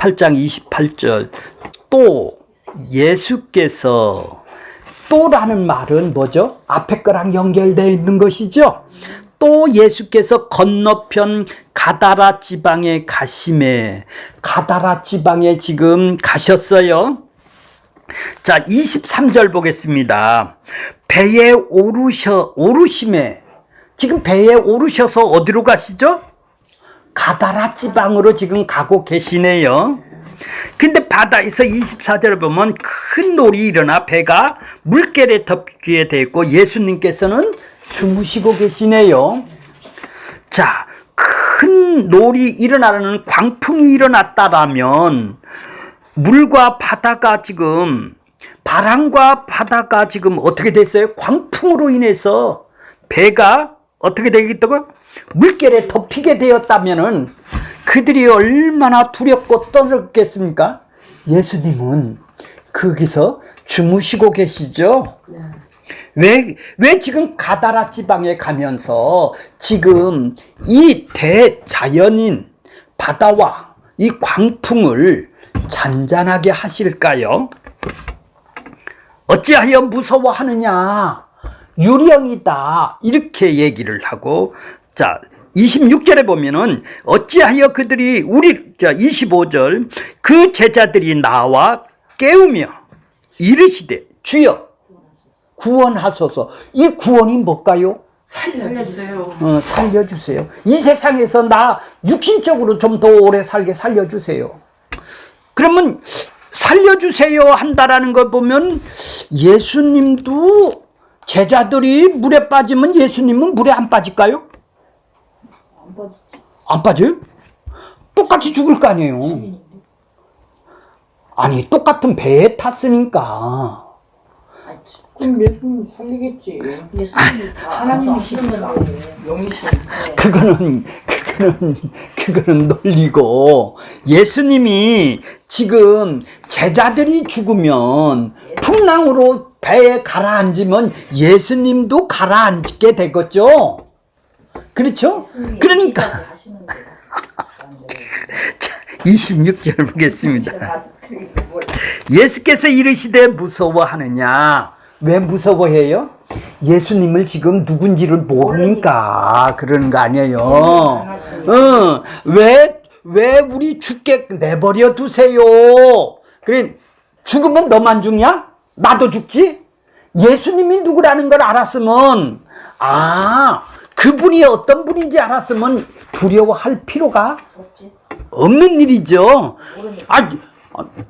8장 28절 또 예수께서 또라는 말은 뭐죠? 앞에 거랑 연결되어 있는 것이죠. 또 예수께서 건너편 가다라 지방에 가심에 가다라 지방에 지금 가셨어요. 자, 23절 보겠습니다. 배에 오르심에 지금 배에 오르셔서 어디로 가시죠? 가다라 지방으로 지금 가고 계시네요. 근데 바다에서 24절을 보면 큰 놀이 일어나 배가 물결에 덮이게 되고 예수님께서는 주무시고 계시네요. 자, 큰 놀이 일어나는 광풍이 일어났다라면 물과 바다가 지금 바람과 바다가 지금 어떻게 됐어요? 광풍으로 인해서 배가 어떻게 되겠다고? 물결에 덮이게 되었다면은 그들이 얼마나 두렵고 떨었겠습니까? 예수님은 거기서 주무시고 계시죠? 왜 지금 가다라 지방에 가면서 지금 이 대자연인 바다와 이 광풍을 잔잔하게 하실까요? 어찌하여 무서워하느냐? 유령이다. 이렇게 얘기를 하고, 자, 26절에 보면은 어찌하여 그들이 25절 그 제자들이 나와 깨우며 이르시되 주여 구원하소서. 이 구원이 뭘까요? 살려주세요. 살려주세요. 이 세상에서 나 육신적으로 좀 더 오래 살게 살려주세요. 그러면 살려주세요 한다라는 걸 보면 예수님도 제자들이 물에 빠지면 예수님은 물에 안 빠질까요? 안 빠져요? 똑같이 죽을 거 아니에요. 아니 똑같은 배에 탔으니까. 그럼 예수님 살리겠지. 예수님이 하나님이시니까 영이신. 그거는 놀리고 예수님이 지금 제자들이 죽으면 풍랑으로 배에 가라앉으면 예수님도 가라앉게 되겠죠. 그렇죠? 그러니까 26절 보겠습니다. 예수께서 이르시되 무서워하느냐? 왜 무서워해요? 예수님을 지금 누군지를 모르니까 그러는 거 아니에요. 왜 우리 죽게 내버려 두세요? 그래, 죽으면 너만 죽냐? 나도 죽지? 예수님이 누구라는 걸 알았으면, 그분이 어떤 분인지 알았으면 두려워할 필요가 없는 일이죠.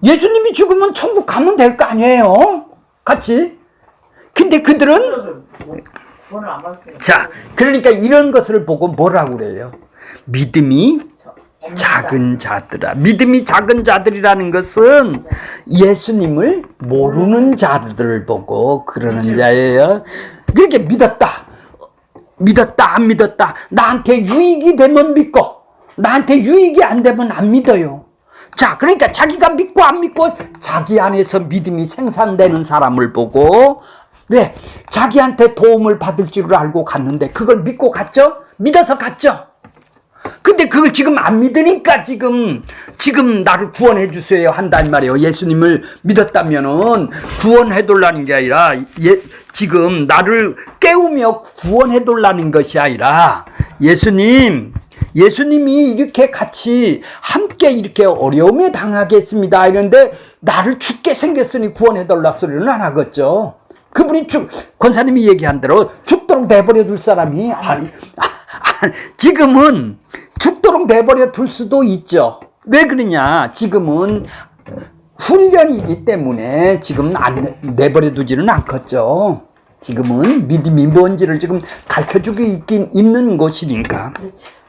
예수님이 죽으면 천국 가면 될 거 아니에요? 같이? 근데 그들은 자, 그러니까 이런 것을 보고 뭐라고 그래요? 믿음이 작은 자들아. 믿음이 작은 자들이라는 것은 예수님을 모르는 자들을 보고 그러는 자예요. 그렇게 믿었다 안 믿었다, 나한테 유익이 되면 믿고 나한테 유익이 안 되면 안 믿어요. 자, 그러니까 자기가 믿고 안 믿고 자기 안에서 믿음이 생산되는 사람을 보고, 왜? 자기한테 도움을 받을 줄을 알고 갔는데 그걸 믿고 갔죠? 믿어서 갔죠? 근데 그걸 지금 안 믿으니까 지금 나를 구원해 주세요 한단 말이에요. 예수님을 믿었다면은 구원해 달라는 게 아니라 지금 나를 깨우며 구원해 달라는 것이 아니라 예수님이 이렇게 같이 함께 이렇게 어려움에 당하겠습니다 이런데 나를 죽게 생겼으니 구원해 달라 소리는 안 하겠죠. 그분이 권사님이 얘기한 대로 죽도록 내버려 둘 사람이 지금은 죽도록 내버려 둘 수도 있죠. 왜 그러냐? 지금은 훈련이기 때문에 지금 내버려 두지는 않겠죠. 지금은 믿음이 뭔지를 지금 가르쳐주고 있는 곳이니까. 그렇지.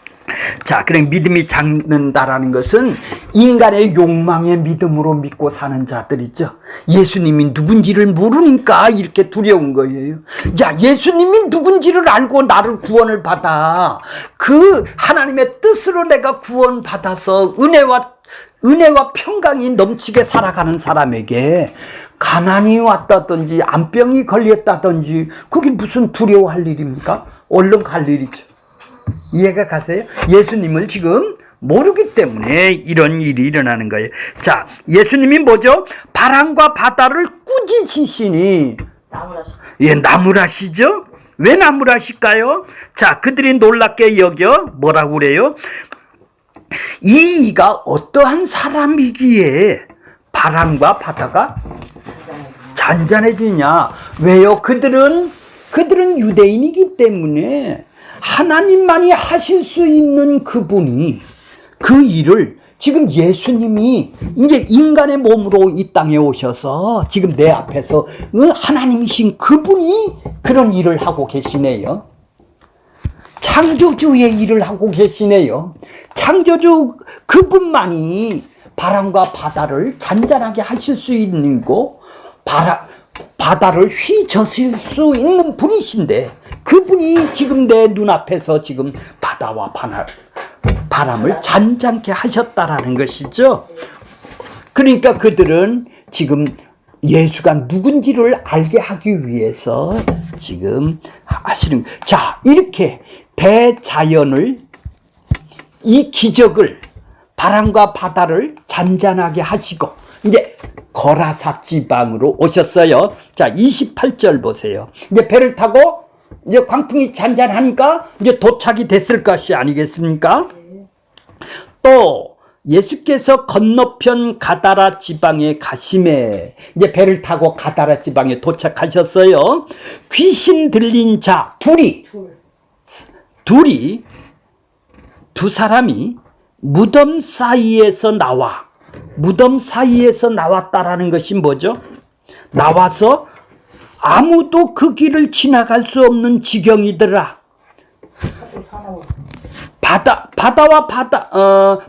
자, 그래 믿음이 작는다라는 것은 인간의 욕망의 믿음으로 믿고 사는 자들이죠. 예수님이 누군지를 모르니까 이렇게 두려운 거예요. 야, 예수님이 누군지를 알고 나를 구원을 받아. 그 하나님의 뜻으로 내가 구원받아서 은혜와 평강이 넘치게 살아가는 사람에게 가난이 왔다든지 암병이 걸렸다든지 그게 무슨 두려워할 일입니까? 얼른 갈 일이죠. 이해가 가세요? 예수님을 지금 모르기 때문에 이런 일이 일어나는 거예요. 자, 예수님이 뭐죠? 바람과 바다를 꾸짖으시니, 예, 나무라시죠? 왜 나무라실까요? 자, 그들이 놀랍게 여겨 뭐라고 그래요? 이 이가 어떠한 사람이기에 바람과 바다가 잔잔해지냐? 왜요? 그들은 유대인이기 때문에 하나님만이 하실 수 있는 그분이 그 일을 지금 예수님이 이제 인간의 몸으로 이 땅에 오셔서 지금 내 앞에서 하나님이신 그분이 그런 일을 하고 계시네요. 창조주의 일을 하고 계시네요. 창조주 그분만이 바람과 바다를 잔잔하게 하실 수 있는 거, 바다를 휘저으실 수 있는 분이신데 그분이 지금 내 눈앞에서 지금 바다와 바람을 잔잔케 하셨다라는 것이죠. 그러니까 그들은 지금 예수가 누군지를 알게 하기 위해서 지금 하시는, 자, 이렇게 대자연을, 이 기적을, 바람과 바다를 잔잔하게 하시고 이제 거라사 지방으로 오셨어요. 자, 28절 보세요. 이제 배를 타고 이제 광풍이 잔잔하니까 이제 도착이 됐을 것이 아니겠습니까? 또 예수께서 건너편 가다라 지방에 가심에, 이제 배를 타고 가다라 지방에 도착하셨어요. 귀신 들린 자 두 사람이 무덤 사이에서 나왔다라는 것이 뭐죠? 나와서 아무도 그 길을 지나갈 수 없는 지경이더라.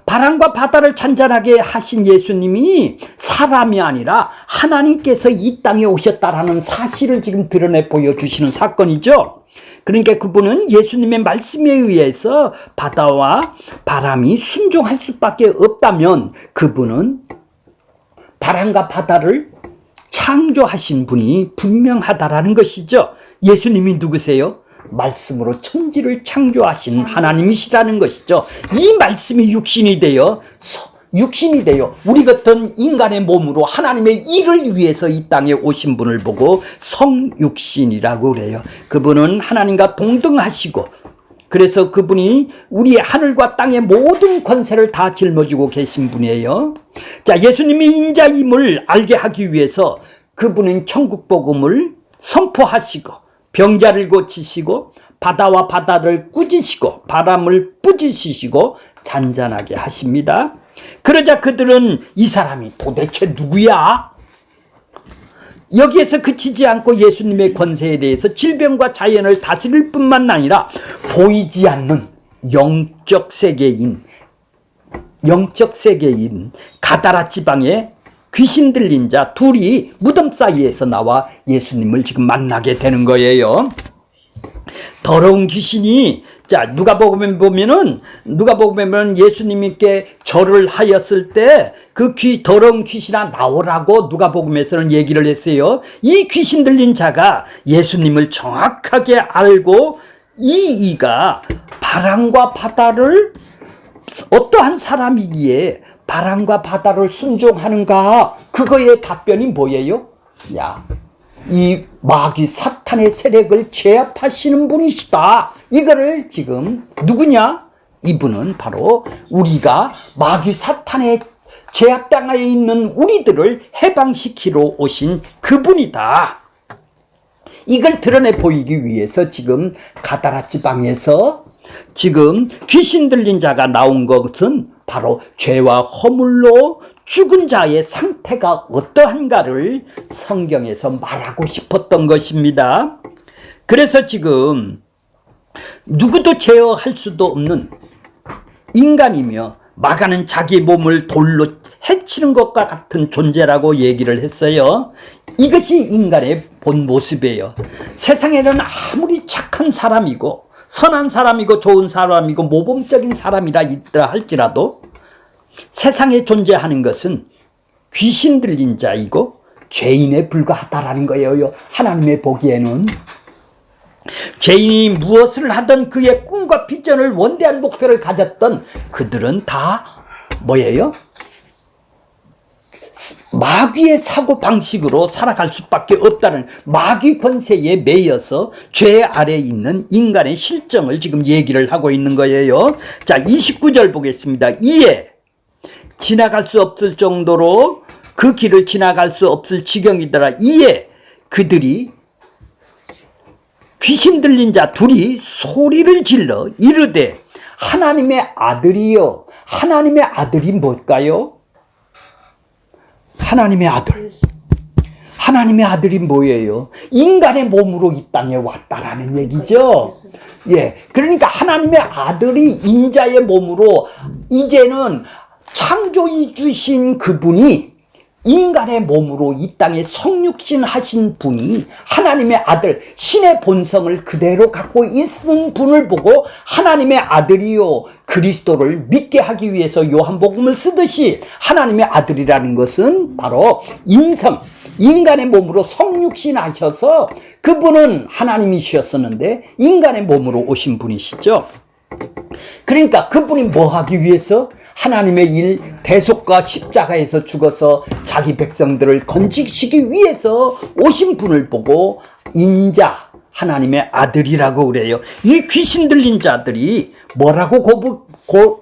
바람과 바다를 잔잔하게 하신 예수님이 사람이 아니라 하나님께서 이 땅에 오셨다라는 사실을 지금 드러내 보여주시는 사건이죠. 그러니까 그분은 예수님의 말씀에 의해서 바다와 바람이 순종할 수밖에 없다면 그분은 바람과 바다를 창조하신 분이 분명하다라는 것이죠. 예수님이 누구세요? 말씀으로 천지를 창조하신 하나님이시라는 것이죠. 이 말씀이 육신이 되어 우리 같은 인간의 몸으로 하나님의 일을 위해서 이 땅에 오신 분을 보고 성육신이라고 그래요. 그분은 하나님과 동등하시고, 그래서 그분이 우리의 하늘과 땅의 모든 권세를 다 짊어지고 계신 분이에요. 자, 예수님이 인자임을 알게 하기 위해서 그분은 천국 복음을 선포하시고 병자를 고치시고 바다와 바다를 꾸짖으시고 바람을 꾸짖으시고 잔잔하게 하십니다. 그러자 그들은 이 사람이 도대체 누구야? 여기에서 그치지 않고 예수님의 권세에 대해서 질병과 자연을 다스릴 뿐만 아니라 보이지 않는 영적 세계인 가다라 지방에 귀신 들린 자 둘이 무덤 사이에서 나와 예수님을 지금 만나게 되는 거예요. 더러운 귀신이, 자, 누가복음에 보면 예수님께 절을 하였을 때 그 더러운 귀신아 나오라고 누가복음에서는 얘기를 했어요. 이 귀신 들린 자가 예수님을 정확하게 알고 이가 바람과 바다를, 어떠한 사람이기에 바람과 바다를 순종하는가? 그거의 답변이 뭐예요? 이 마귀 사탄의 세력을 제압하시는 분이시다. 이거를 지금 누구냐? 이분은 바로 우리가 마귀 사탄의 제압당하에 있는 우리들을 해방시키러 오신 그분이다. 이걸 드러내 보이기 위해서 지금 가다라 지방에서 지금 귀신 들린 자가 나온 것은 바로 죄와 허물로 죽은 자의 상태가 어떠한가를 성경에서 말하고 싶었던 것입니다. 그래서 지금 누구도 제어할 수도 없는 인간이며 마가는 자기 몸을 돌로 해치는 것과 같은 존재라고 얘기를 했어요. 이것이 인간의 본 모습이에요. 세상에는 아무리 착한 사람이고 선한 사람이고 좋은 사람이고 모범적인 사람이라 있더라 할지라도 세상에 존재하는 것은 귀신 들린 자이고 죄인에 불과하다라는 거예요. 하나님의 보기에는. 죄인이 무엇을 하던 그의 꿈과 비전을 원대한 목표를 가졌던 그들은 다 뭐예요? 마귀의 사고 방식으로 살아갈 수밖에 없다는 마귀 권세에 매여서 죄 아래에 있는 인간의 실정을 지금 얘기를 하고 있는 거예요. 자, 29절 보겠습니다. 이에 지나갈 수 없을 정도로 그 길을 지나갈 수 없을 지경이더라. 이에 그들이 귀신 들린 자 둘이 소리를 질러 이르되 하나님의 아들이여. 하나님의 아들이 뭘까요? 하나님의 아들. 하나님의 아들이 뭐예요? 인간의 몸으로 이 땅에 왔다라는 얘기죠. 예. 그러니까 하나님의 아들이 인자의 몸으로 이제는 창조해 주신 그분이 인간의 몸으로 이 땅에 성육신 하신 분이 하나님의 아들, 신의 본성을 그대로 갖고 있은 분을 보고 하나님의 아들이요 그리스도를 믿게 하기 위해서 요한복음을 쓰듯이 하나님의 아들이라는 것은 바로 인간의 몸으로 성육신 하셔서 그분은 하나님이셨었는데 인간의 몸으로 오신 분이시죠. 그러니까 그분이 뭐 하기 위해서? 하나님의 일, 대속과 십자가에서 죽어서 자기 백성들을 건지시기 위해서 오신 분을 보고 인자, 하나님의 아들이라고 그래요. 이 귀신 들린 자들이 뭐라고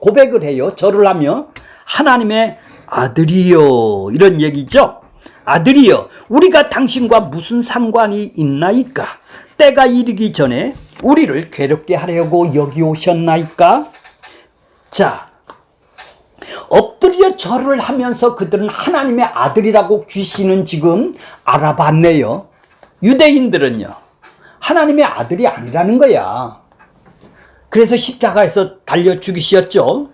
고백을 해요? 절을 하며 하나님의 아들이요, 이런 얘기죠. 아들이요, 우리가 당신과 무슨 상관이 있나이까? 때가 이르기 전에 우리를 괴롭게 하려고 여기 오셨나이까? 자, 엎드려 절을 하면서 그들은 하나님의 아들이라고 귀신은 지금 알아봤네요. 유대인들은요, 하나님의 아들이 아니라는 거야. 그래서 십자가에서 달려 죽이셨죠.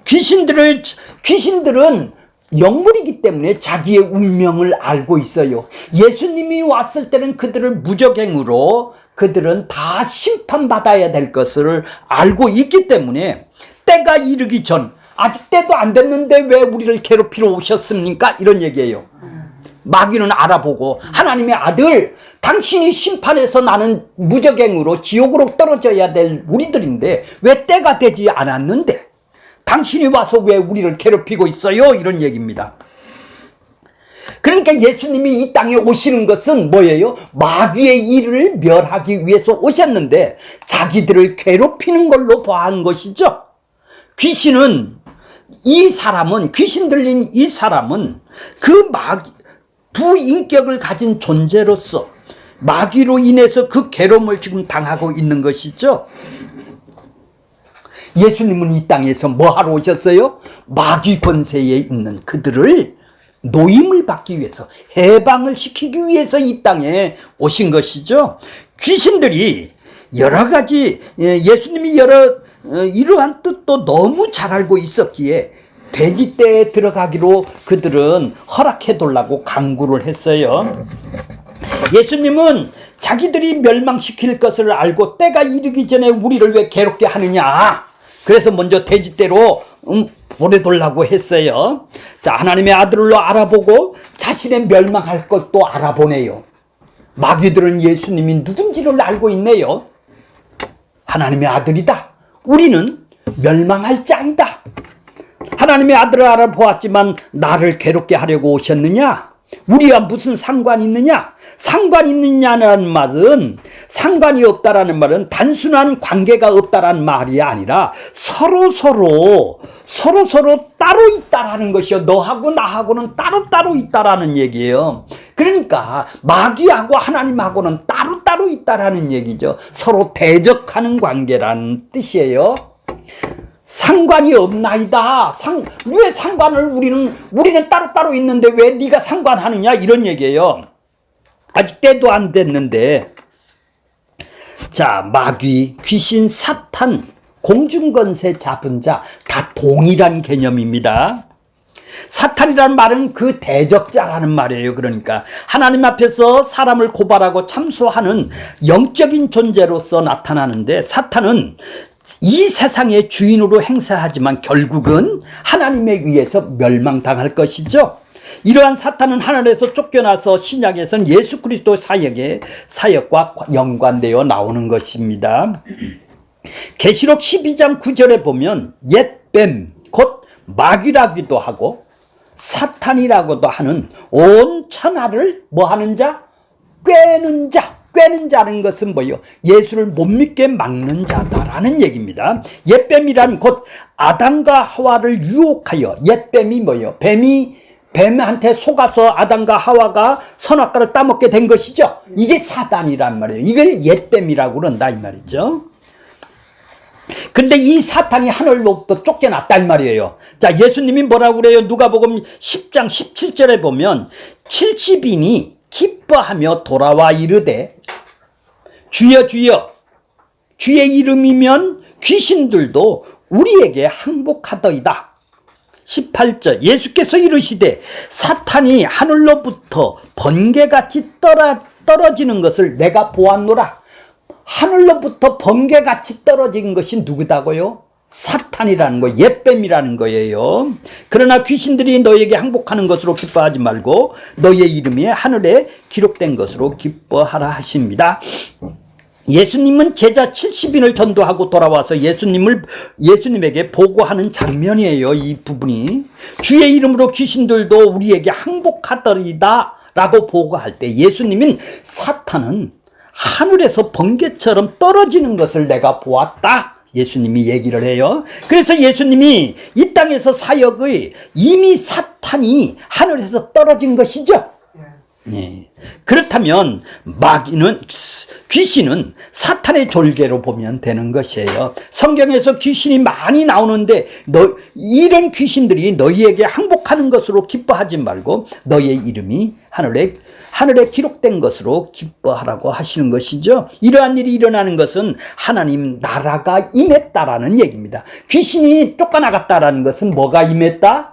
귀신들은 영물이기 때문에 자기의 운명을 알고 있어요. 예수님이 왔을 때는 그들을 무적행으로 그들은 다 심판받아야 될 것을 알고 있기 때문에 때가 이르기 전, 아직 때도 안 됐는데 왜 우리를 괴롭히러 오셨습니까? 이런 얘기예요. 마귀는 알아보고 하나님의 아들, 당신이 심판해서 나는 무적행으로 지옥으로 떨어져야 될 우리들인데 왜 때가 되지 않았는데 당신이 와서 왜 우리를 괴롭히고 있어요? 이런 얘기입니다. 그러니까 예수님이 이 땅에 오시는 것은 뭐예요? 마귀의 일을 멸하기 위해서 오셨는데 자기들을 괴롭히는 걸로 보한 것이죠. 귀신 들린 이 사람은 그 두 인격을 가진 존재로서 마귀로 인해서 그 괴로움을 지금 당하고 있는 것이죠. 예수님은 이 땅에서 뭐 하러 오셨어요? 마귀 권세에 있는 그들을 노임을 받기 위해서, 해방을 시키기 위해서 이 땅에 오신 것이죠. 귀신들이 여러 가지, 예수님이 이러한 뜻도 너무 잘 알고 있었기에 돼지떼에 들어가기로 그들은 허락해달라고 강구를 했어요. 예수님은 자기들이 멸망시킬 것을 알고 때가 이르기 전에 우리를 왜 괴롭게 하느냐, 그래서 먼저 돼지떼로 보내달라고 했어요. 자, 하나님의 아들로 알아보고 자신의 멸망할 것도 알아보네요. 마귀들은 예수님이 누군지를 알고 있네요. 하나님의 아들이다. 우리는 멸망할 자이다. 하나님의 아들을 알아보았지만 나를 괴롭게 하려고 오셨느냐? 우리와 무슨 상관이 있느냐? 상관이 있느냐는 말은, 상관이 없다라는 말은 단순한 관계가 없다라는 말이 아니라 서로 따로 있다라는 것이요. 너하고 나하고는 따로 있다라는 얘기예요. 그러니까 마귀하고 하나님하고는 따로 있다라는 얘기죠. 서로 대적하는 관계라는 뜻이에요. 상관이 없나이다. 왜 상관을 우리는 따로 있는데 왜 네가 상관하느냐, 이런 얘기예요. 아직 때도 안 됐는데. 자, 마귀, 귀신, 사탄, 공중권세 잡은 자 다 동일한 개념입니다. 사탄이라는 말은 그 대적자라는 말이에요. 그러니까 하나님 앞에서 사람을 고발하고 참소하는 영적인 존재로서 나타나는데, 사탄은 이 세상의 주인으로 행사하지만 결국은 하나님에 의해서 멸망당할 것이죠. 이러한 사탄은 하늘에서 쫓겨나서 신약에서는 예수 그리스도 사역과 연관되어 나오는 것입니다. 계시록 12장 9절에 보면 옛뱀 곧 마귀라기도 하고 사탄이라고도 하는 온 천하를 뭐 하는 자? 꿰는 자. 꿰는 자는 것은 뭐예요? 예수를 못 믿게 막는 자다라는 얘기입니다. 옛뱀이란 곧 아담과 하와를 유혹하여, 옛뱀이 뭐예요? 뱀한테 속아서 아담과 하와가 선악과를 따먹게 된 것이죠. 이게 사단이란 말이에요. 이걸 옛뱀이라고 그런다 이 말이죠. 근데 이 사탄이 하늘로부터 쫓겨났다 이 말이에요. 자, 예수님이 뭐라고 그래요? 누가복음 10장 17절에 보면 70인이 기뻐하며 돌아와 이르되 주여 주여 주의 이름이면 귀신들도 우리에게 항복하더이다. 18절 예수께서 이르시되 사탄이 하늘로부터 번개같이 떨어지는 것을 내가 보았노라. 하늘로부터 번개같이 떨어진 것이 누구다고요? 사탄이라는 거, 옛뱀이라는 거예요. 그러나 귀신들이 너에게 항복하는 것으로 기뻐하지 말고 너의 이름이 하늘에 기록된 것으로 기뻐하라 하십니다. 예수님은 제자 70인을 전도하고 돌아와서 예수님에게 보고하는 장면이에요. 이 부분이 주의 이름으로 귀신들도 우리에게 항복하더이다 라고 보고할 때 예수님은 사탄은 하늘에서 번개처럼 떨어지는 것을 내가 보았다. 예수님이 얘기를 해요. 그래서 예수님이 이 땅에서 사역의 이미 사탄이 하늘에서 떨어진 것이죠. 네. 그렇다면 귀신은 사탄의 졸개로 보면 되는 것이에요. 성경에서 귀신이 많이 나오는데 이런 귀신들이 너희에게 항복하는 것으로 기뻐하지 말고 너희의 이름이 하늘에 기록된 것으로 기뻐하라고 하시는 것이죠. 이러한 일이 일어나는 것은 하나님 나라가 임했다라는 얘기입니다. 귀신이 쫓겨나갔다라는 것은 뭐가 임했다?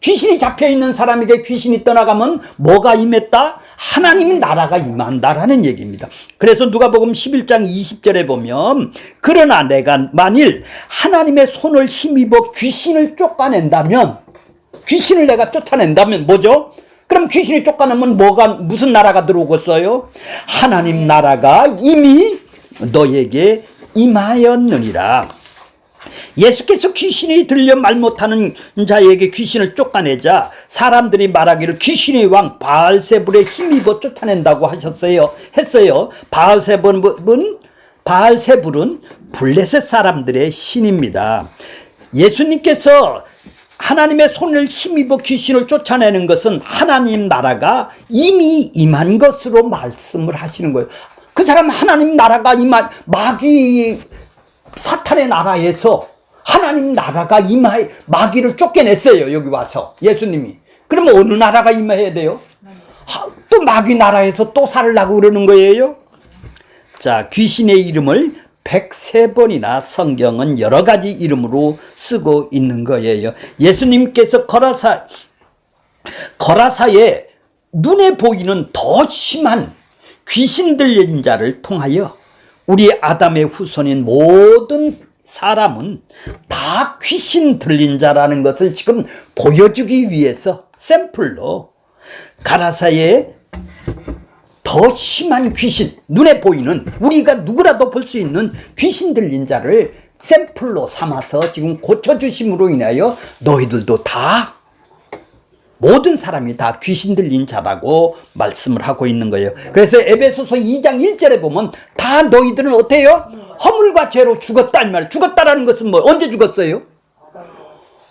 귀신이 잡혀있는 사람에게 귀신이 떠나가면 뭐가 임했다? 하나님 나라가 임한다라는 얘기입니다. 그래서 누가복음 11장 20절에 보면 그러나 내가 만일 하나님의 손을 힘입어 귀신을 쫓아낸다면 귀신을 내가 쫓아낸다면 뭐죠? 그럼 귀신이 쫓아내면 무슨 나라가 들어오겠어요? 하나님 나라가 이미 너에게 임하였느니라. 예수께서 귀신이 들려 말 못하는 자에게 귀신을 쫓아내자 사람들이 말하기를 귀신의 왕 바알세불에 힘입어 쫓아낸다고 했어요. 바알세불은 블레셋 사람들의 신입니다. 예수님께서 하나님의 손을 힘입어 귀신을 쫓아내는 것은 하나님 나라가 이미 임한 것으로 말씀을 하시는 거예요. 그 사람 하나님 나라가 임한 마귀 사탄의 나라에서 하나님 나라가 임하여 마귀를 쫓겨냈어요. 여기 와서 예수님이. 그러면 어느 나라가 임해야 돼요? 또 마귀 나라에서 또 살으려고 그러는 거예요. 자, 귀신의 이름을 103번이나 성경은 여러 가지 이름으로 쓰고 있는 거예요. 예수님께서 거라사에 눈에 보이는 더 심한 귀신 들린 자를 통하여 우리 아담의 후손인 모든 사람은 다 귀신 들린 자라는 것을 지금 보여주기 위해서 샘플로 가라사에 더 심한 귀신, 눈에 보이는 우리가 누구라도 볼 수 있는 귀신 들린 자를 샘플로 삼아서 지금 고쳐주심으로 인하여 너희들도 다 모든 사람이 다 귀신 들린 자라고 말씀을 하고 있는 거예요. 그래서 에베소서 2장 1절에 보면 다 너희들은 어때요? 허물과 죄로 죽었다 이 말이에요. 죽었다라는 것은 뭐 언제 죽었어요?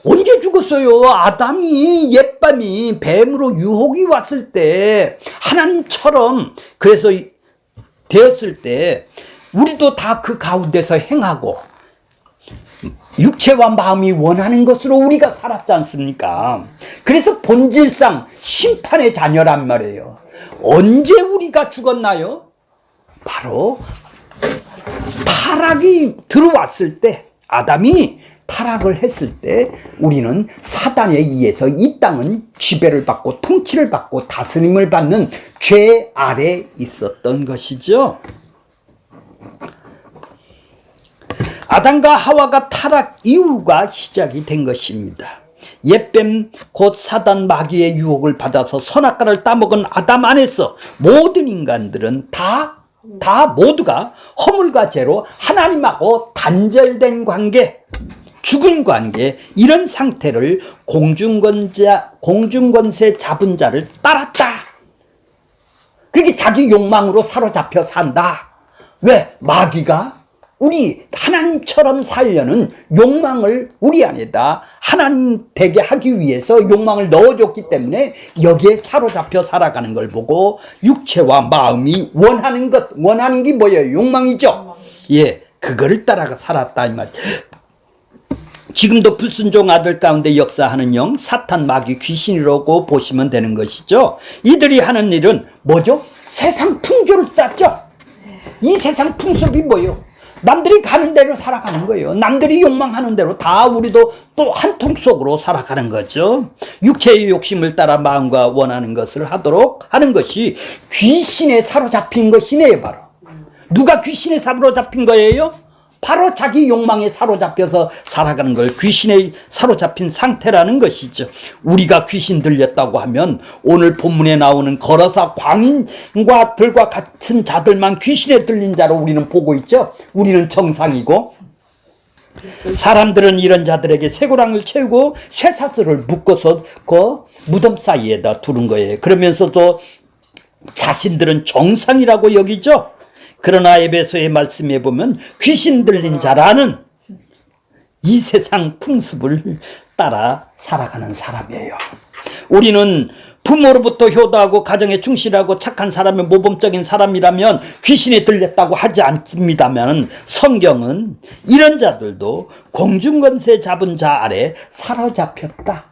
언제 죽었어요? 아담이 옛밤이 뱀으로 유혹이 왔을 때 하나님처럼 그래서 되었을 때 우리도 다 그 가운데서 행하고 육체와 마음이 원하는 것으로 우리가 살았지 않습니까? 그래서 본질상 심판의 자녀란 말이에요. 언제 우리가 죽었나요? 바로 타락이 들어왔을 때, 아담이 타락을 했을 때 우리는 사단에 의해서 이 땅은 지배를 받고 통치를 받고 다스림을 받는 죄 아래 있었던 것이죠. 아담과 하와가 타락 이후가 시작이 된 것입니다. 옛뱀 곧 사단 마귀의 유혹을 받아서 선악과를 따먹은 아담 안에서 모든 인간들은 다 모두가 허물과 죄로 하나님하고 단절된 관계, 죽은 관계, 이런 상태를 공중권세 잡은 자를 따랐다. 그렇게 자기 욕망으로 사로잡혀 산다. 왜? 마귀가 우리 하나님처럼 살려는 욕망을 우리 안에다 하나님 되게 하기 위해서 욕망을 넣어줬기 때문에 여기에 사로잡혀 살아가는 걸 보고 육체와 마음이 원하는 게 뭐예요? 욕망이죠. 예, 그거를 따라가 살았다 이 말. 지금도 불순종 아들 가운데 역사하는 영, 사탄, 마귀, 귀신이라고 보시면 되는 것이죠. 이들이 하는 일은 뭐죠? 세상 풍조를 따죠. 이 세상 풍습이 뭐예요? 남들이 가는 대로 살아가는 거예요. 남들이 욕망하는 대로 다 우리도 또 한 통 속으로 살아가는 거죠. 육체의 욕심을 따라 마음과 원하는 것을 하도록 하는 것이 귀신에 사로잡힌 것이네요. 바로 누가 귀신에 사로잡힌 거예요? 바로 자기 욕망에 사로잡혀서 살아가는 걸 귀신에 사로잡힌 상태라는 것이죠. 우리가 귀신 들렸다고 하면 오늘 본문에 나오는 거러사 광인과 들과 같은 자들만 귀신에 들린 자로 우리는 보고 있죠. 우리는 정상이고, 사람들은 이런 자들에게 쇠고랑을 채우고 쇠사슬을 묶어서 그 무덤 사이에다 두는 거예요. 그러면서도 자신들은 정상이라고 여기죠. 그러나 에베소의 말씀에 보면 귀신 들린 자라는 이 세상 풍습을 따라 살아가는 사람이에요. 우리는 부모로부터 효도하고 가정에 충실하고 착한 사람의 모범적인 사람이라면 귀신에 들렸다고 하지 않습니다만, 성경은 이런 자들도 공중권세 잡은 자 아래 사로잡혔다.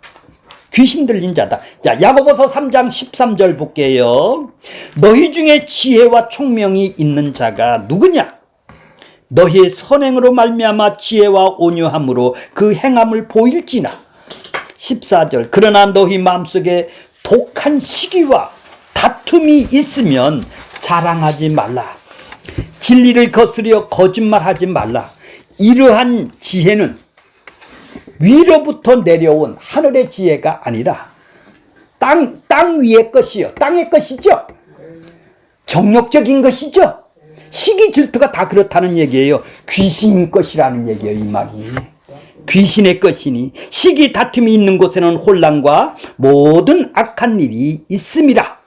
귀신 들린 자다. 자, 야고보서 3장 13절 볼게요. 너희 중에 지혜와 총명이 있는 자가 누구냐? 너희의 선행으로 말미암아 지혜와 온유함으로 그 행함을 보일지나. 14절. 그러나 너희 마음속에 독한 시기와 다툼이 있으면 자랑하지 말라. 진리를 거스려 거짓말하지 말라. 이러한 지혜는 위로부터 내려온 하늘의 지혜가 아니라 땅 위의 것이요. 땅의 것이죠. 정욕적인 것이죠. 시기 질투가 다 그렇다는 얘기예요. 귀신 것이라는 얘기예요. 이 말이. 귀신의 것이니 시기 다툼이 있는 곳에는 혼란과 모든 악한 일이 있습니다.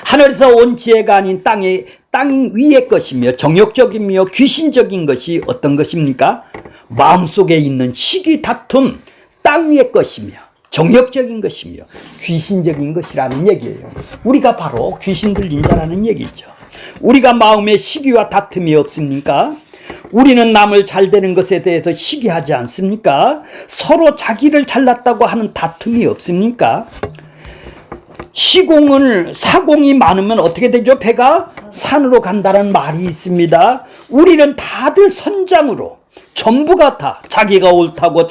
하늘에서 온 지혜가 아닌 땅 위의 것이며 정욕적이며 귀신적인 것이 어떤 것입니까? 마음속에 있는 시기 다툼, 땅 위의 것이며 정욕적인 것이며 귀신적인 것이라는 얘기예요. 우리가 바로 귀신 들린 자라는 얘기죠. 우리가 마음에 시기와 다툼이 없습니까? 우리는 남을 잘 되는 것에 대해서 시기하지 않습니까? 서로 자기를 잘났다고 하는 다툼이 없습니까? 사공이 많으면 어떻게 되죠? 배가 산으로 간다는 말이 있습니다. 우리는 다들 선장으로 전부가 다 자기가 옳다고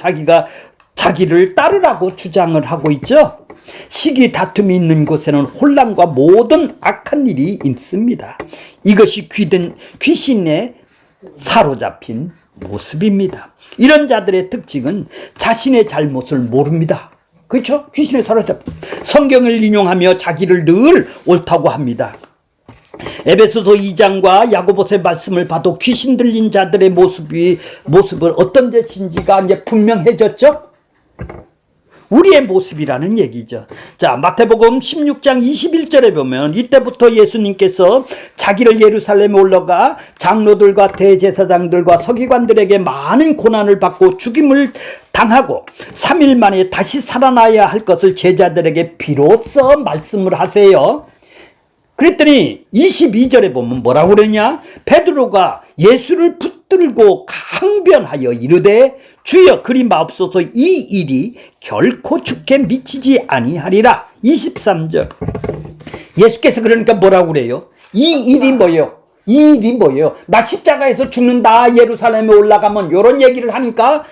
자기를 따르라고 주장을 하고 있죠. 시기 다툼이 있는 곳에는 혼란과 모든 악한 일이 있습니다. 이것이 귀신에 사로잡힌 모습입니다. 이런 자들의 특징은 자신의 잘못을 모릅니다. 그렇죠? 귀신에 사로잡힌. 성경을 인용하며 자기를 늘 옳다고 합니다. 에베소서 2장과 야고보서의 말씀을 봐도 귀신 들린 자들의 모습을 어떤 것인지가 이제 분명해졌죠? 우리의 모습이라는 얘기죠. 자, 마태복음 16장 21절에 보면 이때부터 예수님께서 자기를 예루살렘에 올라가 장로들과 대제사장들과 서기관들에게 많은 고난을 받고 죽임을 당하고 3일 만에 다시 살아나야 할 것을 제자들에게 비로소 말씀을 하세요. 그랬더니 22절에 보면 뭐라고 그러냐? 베드로가 예수를 붙들고 강변하여 이르되 주여 그리 마옵소서, 이 일이 결코 주께 미치지 아니하리라. 23절. 예수께서 그러니까 뭐라고 그래요? 이 일이 뭐예요? 이 일이 뭐예요? 나 십자가에서 죽는다, 예루살렘에 올라가면, 이런 얘기를 하니까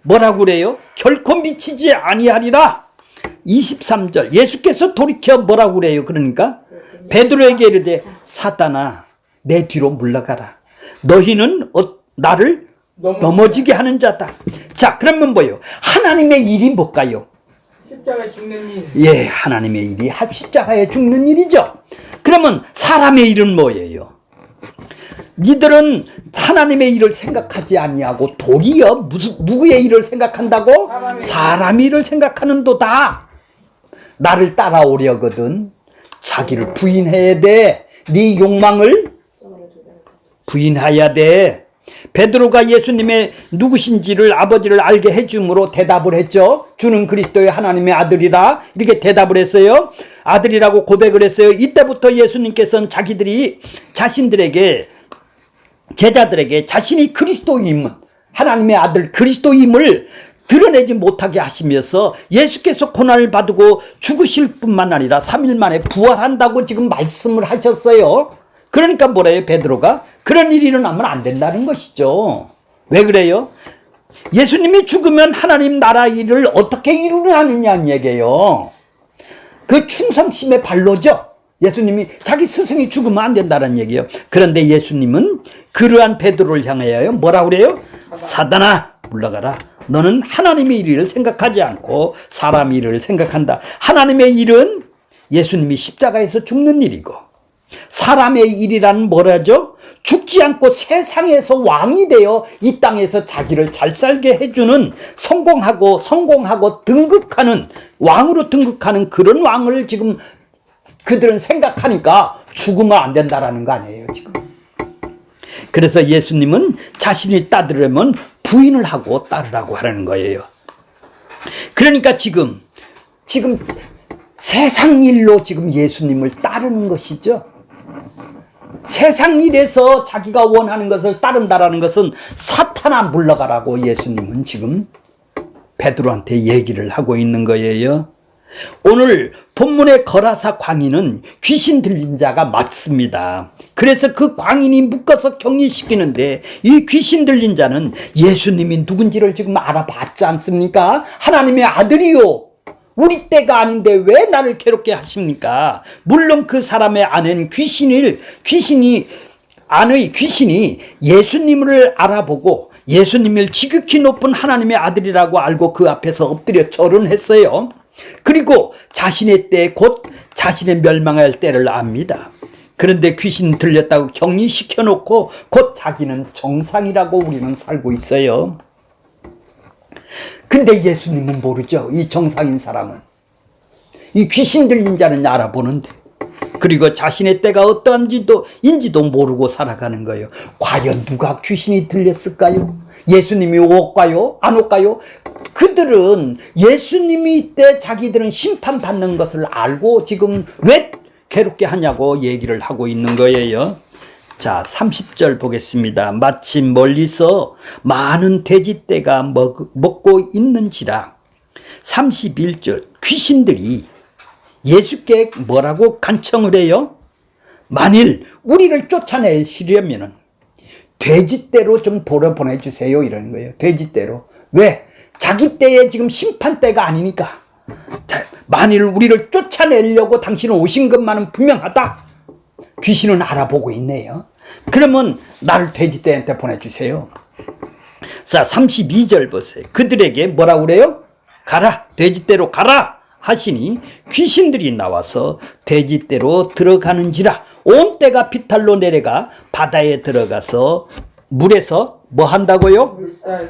뭐라고 그래요? 결코 미치지 아니하리라. 23절. 예수께서 돌이켜 뭐라고 그래요? 그러니까 베드로에게 이르되 사단아 내 뒤로 물러가라. 너희는 나를 넘어지게 하는 자다. 자, 그러면 뭐예요? 하나님의 일이 뭘까요? 십자가에 죽는 일. 예, 하나님의 일이 십자가에 죽는 일이죠. 그러면 사람의 일은 뭐예요? 니들은 하나님의 일을 생각하지 아니하고 도리어 누구의 일을 생각한다고? 사람의 일을 생각하는도다. 나를 따라오려거든 자기를 부인해야 돼. 네 욕망을 부인해야 돼. 베드로가 예수님의 누구신지를 아버지를 알게 해줌으로 대답을 했죠. 주는 그리스도의 하나님의 아들이라 이렇게 대답을 했어요. 아들이라고 고백을 했어요. 이때부터 예수님께서는 자신들에게 제자들에게 자신이 그리스도임은 하나님의 아들 그리스도임을 드러내지 못하게 하시면서 예수께서 고난을 받고 죽으실 뿐만 아니라 3일 만에 부활한다고 지금 말씀을 하셨어요. 그러니까 뭐래요? 베드로가 그런 일이 일어나면 안 된다는 것이죠. 왜 그래요? 예수님이 죽으면 하나님 나라 일을 어떻게 이루느냐는 얘기예요. 그 충성심의 발로죠. 예수님이 자기 스승이 죽으면 안 된다는 얘기예요. 그런데 예수님은 그러한 베드로를 향하여 뭐라고 그래요? 사단아 물러가라. 너는 하나님의 일을 생각하지 않고 사람 일을 생각한다. 하나님의 일은 예수님이 십자가에서 죽는 일이고 사람의 일이란 뭐라죠? 죽지 않고 세상에서 왕이 되어 이 땅에서 자기를 잘 살게 해주는 성공하고 등극하는 왕으로 등극하는 그런 왕을 지금 그들은 생각하니까 죽으면 안 된다라는 거 아니에요 지금. 그래서 예수님은 자신이 따르려면 부인을 하고 따르라고 하라는 거예요. 그러니까 지금 세상 일로 지금 예수님을 따르는 것이죠. 세상 일에서 자기가 원하는 것을 따른다라는 것은 사탄아 물러가라고 예수님은 지금 베드로한테 얘기를 하고 있는 거예요. 오늘 본문의 거라사 광인은 귀신 들린 자가 맞습니다. 그래서 그 광인이 묶어서 격리시키는데 이 귀신 들린 자는 예수님이 누군지를 지금 알아봤지 않습니까? 하나님의 아들이요. 우리 때가 아닌데 왜 나를 괴롭게 하십니까? 물론 그 사람의 안에는 귀신이 예수님을 알아보고 예수님을 지극히 높은 하나님의 아들이라고 알고 그 앞에서 엎드려 절은 했어요. 그리고 자신의 때 곧 자신의 멸망할 때를 압니다. 그런데 귀신 들렸다고 격리시켜 놓고 곧 자기는 정상이라고 우리는 살고 있어요. 근데 예수님은 모르죠. 이 정상인 사람은. 이 귀신 들린 자는 알아보는데 그리고 자신의 때가 어떠한지도 모르고 살아가는 거예요. 과연 누가 귀신이 들렸을까요? 예수님이 올까요? 안 올까요? 그들은 예수님이 때 자기들은 심판받는 것을 알고 지금 왜 괴롭게 하냐고 얘기를 하고 있는 거예요. 자, 30절 보겠습니다. 마침 멀리서 많은 돼지떼가 먹고 있는지라. 31절 귀신들이 예수께 뭐라고 간청을 해요? 만일 우리를 쫓아내시려면은 돼지떼로 좀 돌아보내주세요 이러는 거예요. 돼지떼로. 왜? 자기 때에 지금 심판 때가 아니니까. 만일 우리를 쫓아내려고 당신은 오신 것만은 분명하다. 귀신은 알아보고 있네요. 그러면 나를 돼지떼한테 보내주세요. 자, 32절 보세요. 그들에게 뭐라고 그래요? 가라, 돼지떼로 가라 하시니 귀신들이 나와서 돼지떼로 들어가는지라. 온 떼가 비탈로 내려가 바다에 들어가서 물에서 뭐 한다고요?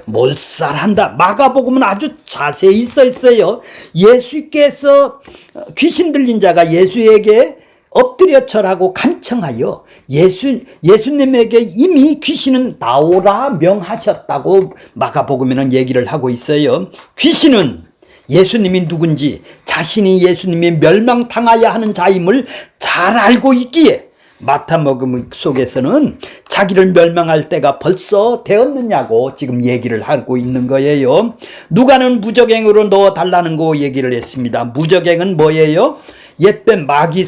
몰살한다. 마가복음은 아주 자세히 써 있어요. 예수께서 귀신 들린 자가 예수에게 엎드려 절하고 간청하여 예수님에게 이미 귀신은 나오라 명하셨다고 마가복음에는 얘기를 하고 있어요. 귀신은 예수님이 누군지 자신이 예수님이 멸망당하여야 하는 자임을 잘 알고 있기에 마태복음 속에서는 자기를 멸망할 때가 벌써 되었느냐고 지금 얘기를 하고 있는 거예요. 누가는 무적행으로 넣어달라는 거 얘기를 했습니다. 무적행은 뭐예요? 옛된 마귀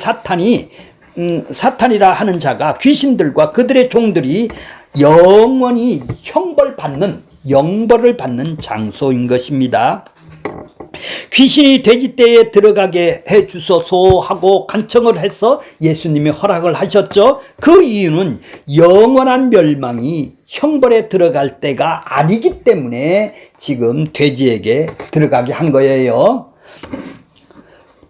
사탄이라 하는 자가 귀신들과 그들의 종들이 영원히 영벌을 받는 장소인 것입니다. 귀신이 돼지떼에 들어가게 해 주소서 하고 간청을 해서 예수님이 허락을 하셨죠. 그 이유는 영원한 멸망이 형벌에 들어갈 때가 아니기 때문에 지금 돼지에게 들어가게 한 거예요.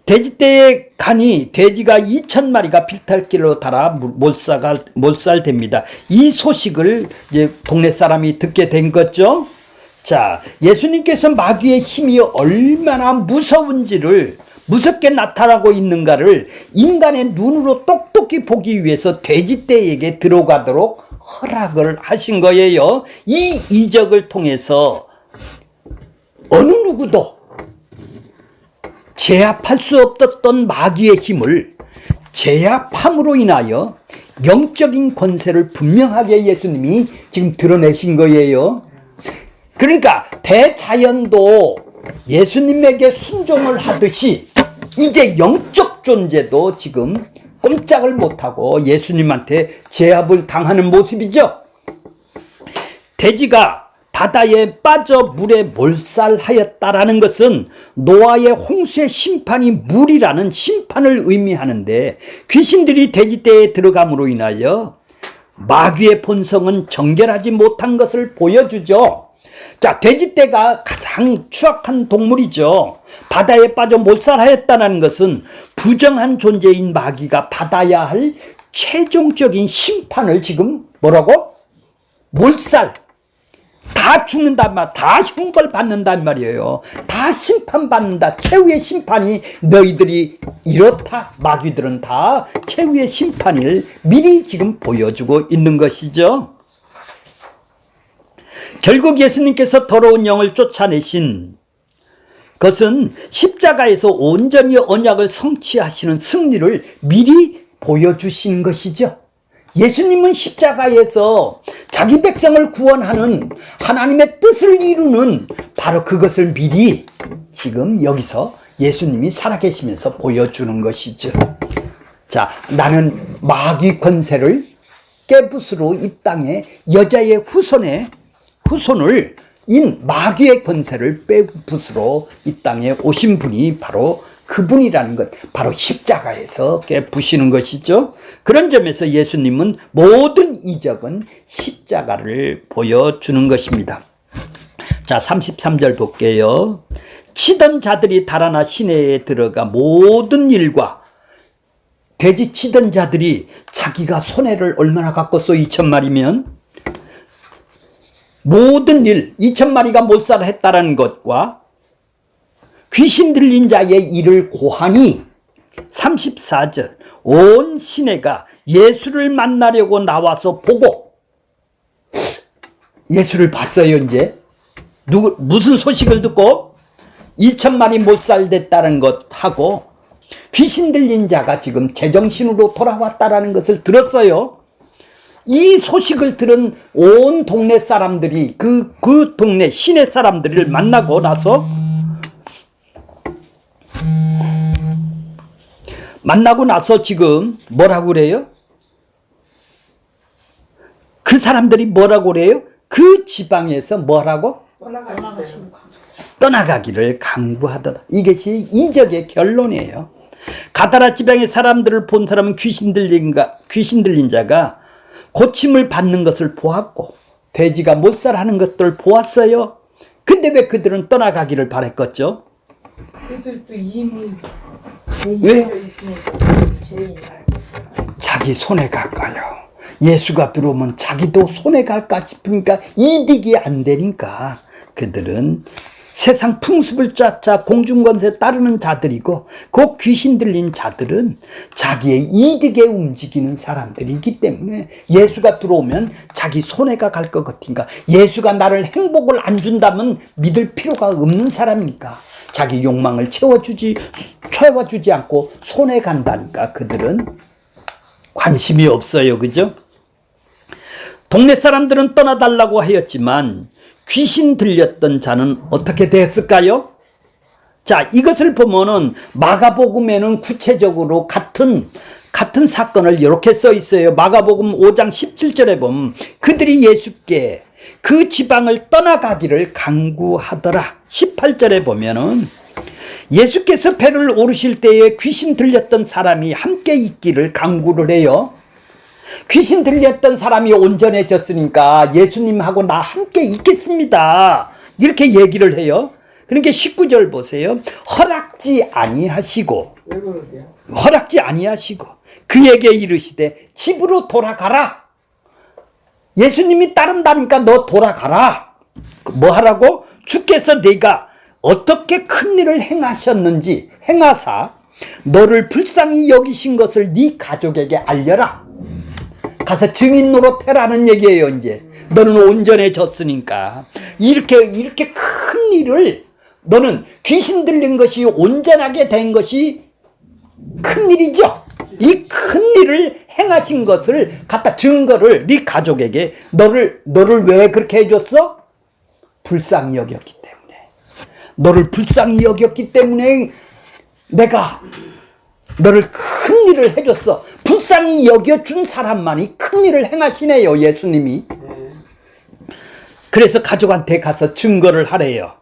돼지떼에 가니 돼지가 2,000마리가 필탈길로 달아 몰살됩니다. 이 소식을 이제 동네 사람이 듣게 된 거죠. 자, 예수님께서 마귀의 힘이 얼마나 무서운지를, 무섭게 나타나고 있는가를 인간의 눈으로 똑똑히 보기 위해서 돼지떼에게 들어가도록 허락을 하신 거예요. 이 이적을 통해서 어느 누구도 제압할 수 없었던 마귀의 힘을 제압함으로 인하여 영적인 권세를 분명하게 예수님이 지금 드러내신 거예요. 그러니까 대자연도 예수님에게 순종을 하듯이 이제 영적 존재도 지금 꼼짝을 못하고 예수님한테 제압을 당하는 모습이죠. 돼지가 바다에 빠져 물에 몰살하였다라는 것은 노아의 홍수의 심판이 물이라는 심판을 의미하는데, 귀신들이 돼지떼에 들어감으로 인하여 마귀의 본성은 정결하지 못한 것을 보여주죠. 자, 돼지떼가 가장 추악한 동물이죠. 바다에 빠져 몰살하였다는 것은 부정한 존재인 마귀가 받아야 할 최종적인 심판을 지금 뭐라고? 몰살. 다 죽는단 말, 다 형벌 받는단 말이에요. 다 심판받는다. 최후의 심판이 너희들이 이렇다. 마귀들은 다 최후의 심판을 미리 지금 보여주고 있는 것이죠. 결국 예수님께서 더러운 영을 쫓아내신 것은 십자가에서 온전히 언약을 성취하시는 승리를 미리 보여주신 것이죠. 예수님은 십자가에서 자기 백성을 구원하는 하나님의 뜻을 이루는 바로 그것을 미리 지금 여기서 예수님이 살아계시면서 보여주는 것이죠. 자, 나는 마귀 권세를 깨부수로 이 땅에 여자의 후손을 인 마귀의 권세를 빼부수러 이 땅에 오신 분이 바로 그분이라는 것, 바로 십자가에서 깨부시는 것이죠. 그런 점에서 예수님은 모든 이적은 십자가를 보여주는 것입니다. 자, 33절 볼게요. 치던 자들이 달아나 시내에 들어가 모든 일과, 돼지 치던 자들이 자기가 손해를 얼마나 갖겠어? 2,000마리면 모든 일, 2,000마리가 몰살했다는 것과 귀신 들린 자의 일을 고하니 34절 온 시내가 예수를 만나려고 나와서 보고, 예수를 봤어요. 이제 무슨 소식을 듣고 2,000마리 몰살됐다는 것하고 귀신 들린 자가 지금 제정신으로 돌아왔다라는 것을 들었어요. 이 소식을 들은 온 동네 사람들이 그 동네 시내 사람들을 만나고 나서 지금 뭐라고 그래요? 그 사람들이 뭐라고 그래요? 그 지방에서 뭐라고? 떠나가기를 강구하더라. 이것이 이적의 결론이에요. 가다라 지방의 사람들을 본 사람은 귀신 들린 자가 고침을 받는 것을 보았고 돼지가 몰살하는 것들을 보았어요. 근데 왜 그들은 떠나가기를 바랬겠죠? 그들도 이미 왜? 자기 손해 갈까요? 예수가 들어오면 자기도 손해 갈까 싶으니까 이득이 안 되니까 그들은 세상 풍습을 쫓아 공중권세에 따르는 자들이고, 그 귀신 들린 자들은 자기의 이득에 움직이는 사람들이기 때문에 예수가 들어오면 자기 손해가 갈 것 같으니까, 예수가 나를 행복을 안 준다면 믿을 필요가 없는 사람이니까 자기 욕망을 채워주지 않고 손해 간다니까 그들은 관심이 없어요. 그죠? 동네 사람들은 떠나달라고 하였지만 귀신 들렸던 자는 어떻게 됐을까요? 자, 이것을 보면은 마가복음에는 구체적으로 같은 사건을 이렇게 써 있어요. 마가복음 5장 17절에 보면 그들이 예수께 그 지방을 떠나가기를 강구하더라. 18절에 보면은 예수께서 배를 오르실 때에 귀신 들렸던 사람이 함께 있기를 강구를 해요. 귀신 들렸던 사람이 온전해졌으니까 예수님하고 나 함께 있겠습니다. 이렇게 얘기를 해요. 그러니까 19절 보세요. 허락지 아니하시고 그에게 이르시되 집으로 돌아가라. 예수님이 따른다니까 너 돌아가라. 뭐 하라고? 주께서 네가 어떻게 큰 일을 행하셨는지 행하사 너를 불쌍히 여기신 것을 네 가족에게 알려라. 가서 증인 노릇해라는 얘기예요. 이제 너는 온전해졌으니까 이렇게 큰 일을, 너는 귀신 들린 것이 온전하게 된 것이 큰 일이죠. 이 큰 일을 행하신 것을 갖다 증거를 네 가족에게, 너를 왜 그렇게 해줬어? 불쌍히 여겼기 때문에. 너를 불쌍히 여겼기 때문에 내가 너를 큰 일을 해줬어. 불쌍히 여겨준 사람만이 큰 일을 행하시네요, 예수님이. 그래서 가족한테 가서 증거를 하래요.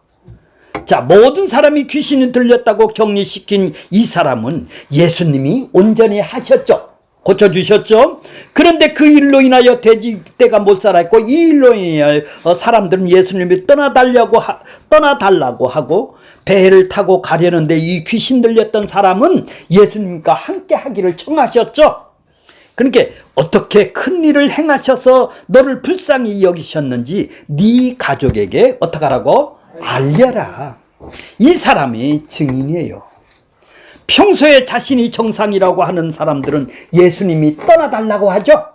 자, 모든 사람이 귀신이 들렸다고 격리시킨 이 사람은 예수님이 온전히 하셨죠. 고쳐주셨죠. 그런데 그 일로 인하여 돼지떼가 못 살았고, 이 일로 인하여 사람들은 예수님이 떠나달라고 하고 배를 타고 가려는데, 이 귀신 들렸던 사람은 예수님과 함께 하기를 청하셨죠. 그러니까 어떻게 큰 일을 행하셔서 너를 불쌍히 여기셨는지 네 가족에게 어떻게 하라고? 알려라. 이 사람이 증인이에요. 평소에 자신이 정상이라고 하는 사람들은 예수님이 떠나달라고 하죠.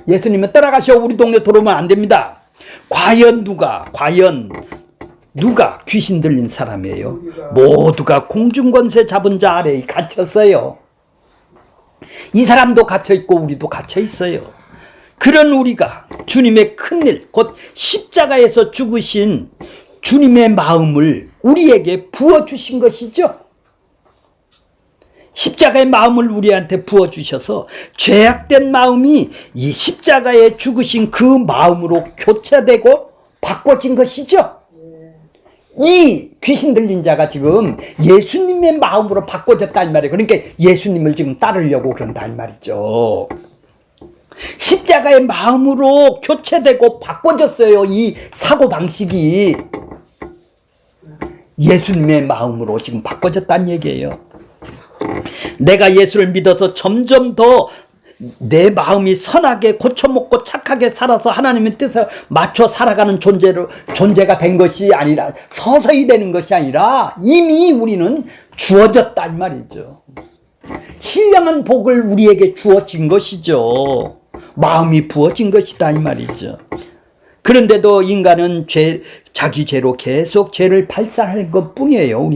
예수님은 떠나가시오, 우리 동네 들어오면 안 됩니다. 과연 누가 귀신 들린 사람이에요? 모두가 공중권세 잡은 자 아래에 갇혔어요. 이 사람도 갇혀있고 우리도 갇혀있어요. 그런 우리가 주님의 큰일, 곧 십자가에서 죽으신 주님의 마음을 우리에게 부어주신 것이죠. 십자가의 마음을 우리한테 부어주셔서 죄악된 마음이 이 십자가에 죽으신 그 마음으로 교체되고 바꿔진 것이죠. 이 귀신 들린 자가 지금 예수님의 마음으로 바꿔졌다 이 말이에요. 그러니까 예수님을 지금 따르려고 그런다 이 말이죠. 십자가의 마음으로 교체되고 바꿔졌어요. 이 사고방식이 예수님의 마음으로 지금 바꿔졌다는 얘기예요. 내가 예수를 믿어서 점점 더 내 마음이 선하게 고쳐먹고 착하게 살아서 하나님의 뜻에 맞춰 살아가는 존재가 된 것이 아니라, 서서히 되는 것이 아니라 이미 우리는 주어졌다 이 말이죠. 신령한 복을 우리에게 주어진 것이죠. 마음이 부어진 것이다 이 말이죠. 그런데도 인간은 자기 죄로 계속 죄를 발산할 것뿐이에요.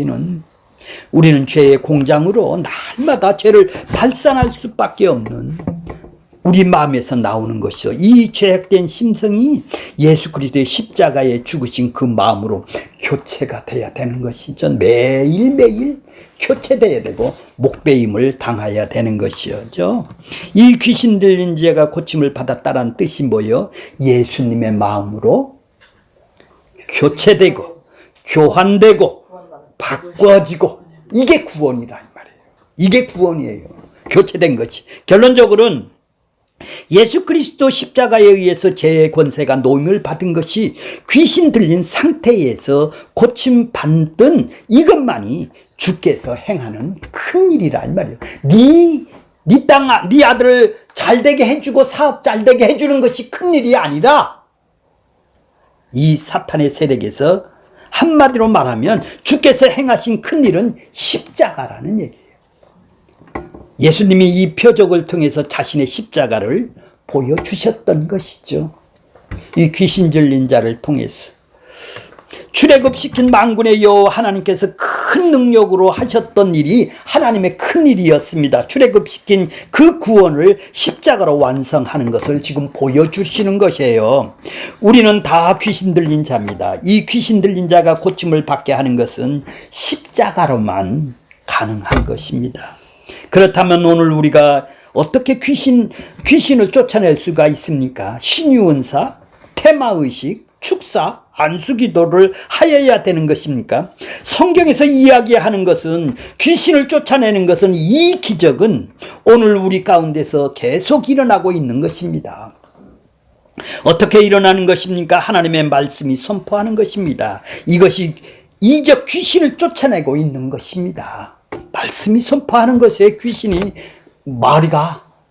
우리는 죄의 공장으로 날마다 죄를 발산할 수밖에 없는 우리 마음에서 나오는 것이죠. 이 죄악된 심성이 예수 그리스도의 십자가에 죽으신 그 마음으로 교체가 돼야 되는 것이죠. 매일매일 교체돼야 되고 목배임을 당해야 되는 것이죠. 이 귀신 들린 자가 고침을 받았다는 뜻이 뭐예요? 예수님의 마음으로 교체되고 교환되고 바꿔지고, 이게 구원이다 이 말이에요. 이게 구원이에요. 교체된 것이. 결론적으로는 예수 그리스도 십자가에 의해서 죄의 권세가 노임을 받은 것이 귀신 들린 상태에서 고침 받는 이것만이 주께서 행하는 큰 일이라 이 말이에요. 네 아들을 잘 되게 해주고 사업 잘 되게 해주는 것이 큰 일이 아니라, 이 사탄의 세력에서 한마디로 말하면 주께서 행하신 큰 일은 십자가라는 얘기예요. 예수님이 이 표적을 통해서 자신의 십자가를 보여주셨던 것이죠. 이 귀신 들린 자를 통해서 출애굽시킨 만군의 여호와 하나님께서 큰 능력으로 하셨던 일이 하나님의 큰 일이었습니다. 출애굽시킨 그 구원을 십자가로 완성하는 것을 지금 보여주시는 것이에요. 우리는 다 귀신 들린 자입니다. 이 귀신 들린 자가 고침을 받게 하는 것은 십자가로만 가능한 것입니다. 그렇다면 오늘 우리가 어떻게 귀신을 쫓아낼 수가 있습니까? 신유은사, 테마의식, 축사, 안수기도를 하여야 되는 것입니까? 성경에서 이야기하는 것은, 귀신을 쫓아내는 것은, 이 기적은 오늘 우리 가운데서 계속 일어나고 있는 것입니다. 어떻게 일어나는 것입니까? 하나님의 말씀이 선포하는 것입니다. 이것이 이적 귀신을 쫓아내고 있는 것입니다. 말씀이 선포하는 것에 귀신이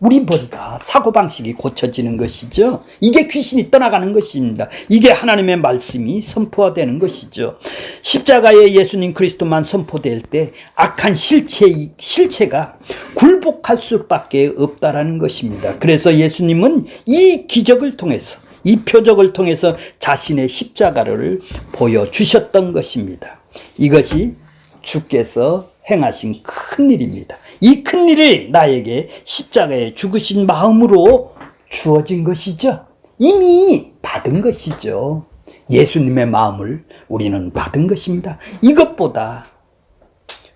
우리 머리가 사고방식이 고쳐지는 것이죠. 이게 귀신이 떠나가는 것입니다. 이게 하나님의 말씀이 선포되는 것이죠. 십자가에 예수님 그리스도만 선포될 때 악한 실체가 굴복할 수밖에 없다라는 것입니다. 그래서 예수님은 이 기적을 통해서, 이 표적을 통해서 자신의 십자가를 보여주셨던 것입니다. 이것이 주께서 행하신 큰 일입니다. 이 큰 일이 나에게 십자가에 죽으신 마음으로 주어진 것이죠. 이미 받은 것이죠. 예수님의 마음을 우리는 받은 것입니다. 이것보다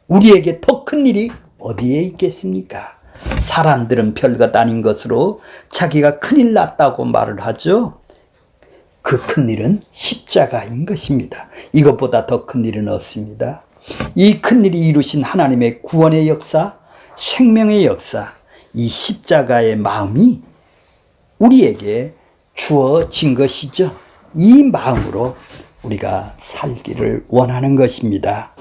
우리에게 더 큰 일이 어디에 있겠습니까? 사람들은 별것 아닌 것으로 자기가 큰일 났다고 말을 하죠. 그 큰 일은 십자가인 것입니다. 이것보다 더 큰 일은 없습니다. 이 큰 일이 이루신 하나님의 구원의 역사, 생명의 역사, 이 십자가의 마음이 우리에게 주어진 것이죠. 이 마음으로 우리가 살기를 원하는 것입니다.